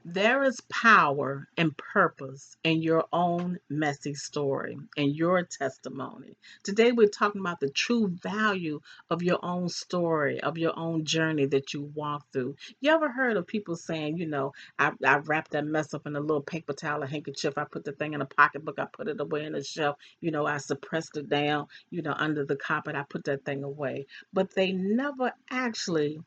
There is power and purpose in your own messy story and your testimony. Today, we're talking about the true value of your own story, of your own journey that you walk through. You ever heard of people saying, I wrapped that mess up in a little paper towel or handkerchief, I put the thing in a pocketbook, I put it away in the shelf, I suppressed it down, under the carpet, I put that thing away. But they never actually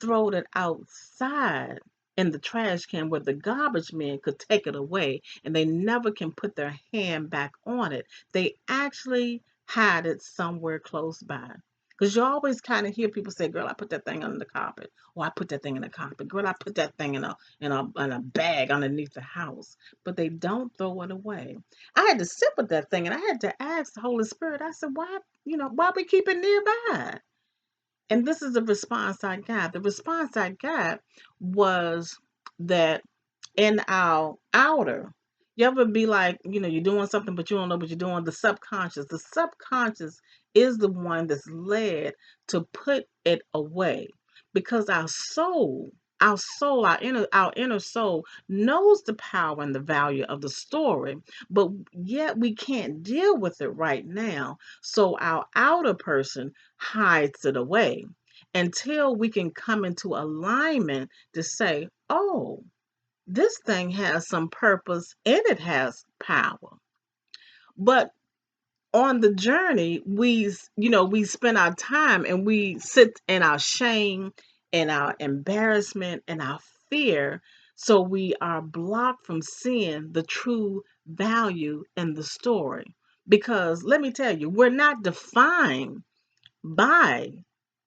throwed it outside in the trash can where the garbage men could take it away and they never can put their hand back on it. They actually had it somewhere close by. Because you always kind of hear people say, "Girl, I put that thing under the carpet," or "I put that thing in the carpet." "Girl, I put that thing in a bag underneath the house." But they don't throw it away. I had to sit with that thing and I had to ask the Holy Spirit. I said, "Why we keep it nearby?" And this is the response I got. The response I got was that in our outer, you ever be like, you're doing something, but you don't know what you're doing? The subconscious is the one that's led to put it away because our inner soul knows the power and the value of the story, but yet we can't deal with it right now. So our outer person hides it away until we can come into alignment to say, oh, this thing has some purpose and it has power. But on the journey, we spend our time and we sit in our shame and our embarrassment and our fear. So we are blocked from seeing the true value in the story. Because let me tell you, we're not defined by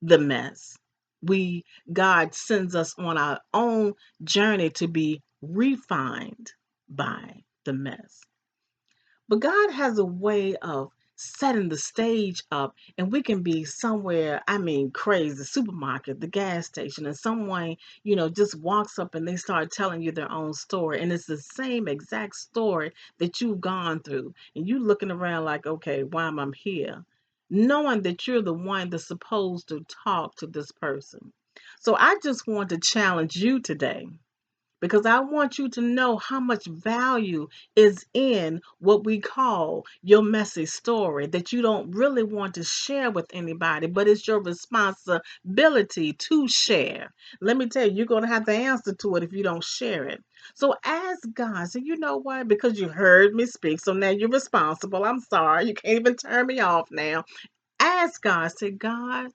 the mess. We God sends us on our own journey to be refined by the mess. But God has a way of setting the stage up, and we can be somewhere, I mean, crazy, the supermarket, the gas station, and someone, just walks up and they start telling you their own story. And it's the same exact story that you've gone through. And you looking around like, okay, why am I here? Knowing that you're the one that's supposed to talk to this person. So I just want to challenge you today because I want you to know how much value is in what we call your messy story that you don't really want to share with anybody, but it's your responsibility to share. Let me tell you, you're going to have to answer to it if you don't share it. So ask God, say, you know what? Because you heard me speak, so now you're responsible. I'm sorry. You can't even turn me off now. Ask God, say, God,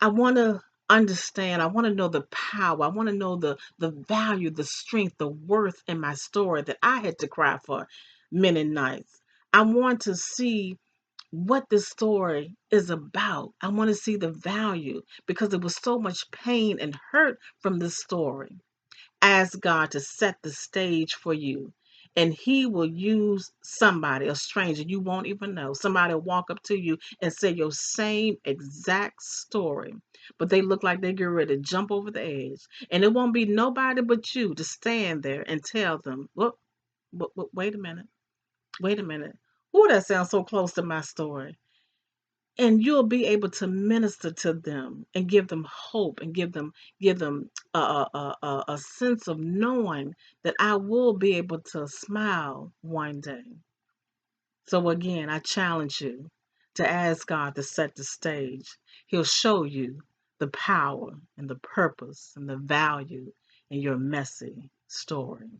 I want to understand. I want to know the power. I want to know the value, the strength, the worth in my story that I had to cry for many nights. I want to see what this story is about. I want to see the value because there was so much pain and hurt from this story. Ask God to set the stage for you. And he will use somebody, a stranger you won't even know. Somebody will walk up to you and say your same exact story. But they look like they get ready to jump over the edge. And it won't be nobody but you to stand there and tell them, look, wait a minute. Wait a minute. Oh, that sounds so close to my story. And you'll be able to minister to them and give them hope and give them a sense of knowing that I will be able to smile one day. So again, I challenge you to ask God to set the stage. He'll show you the power and the purpose and the value in your messy story.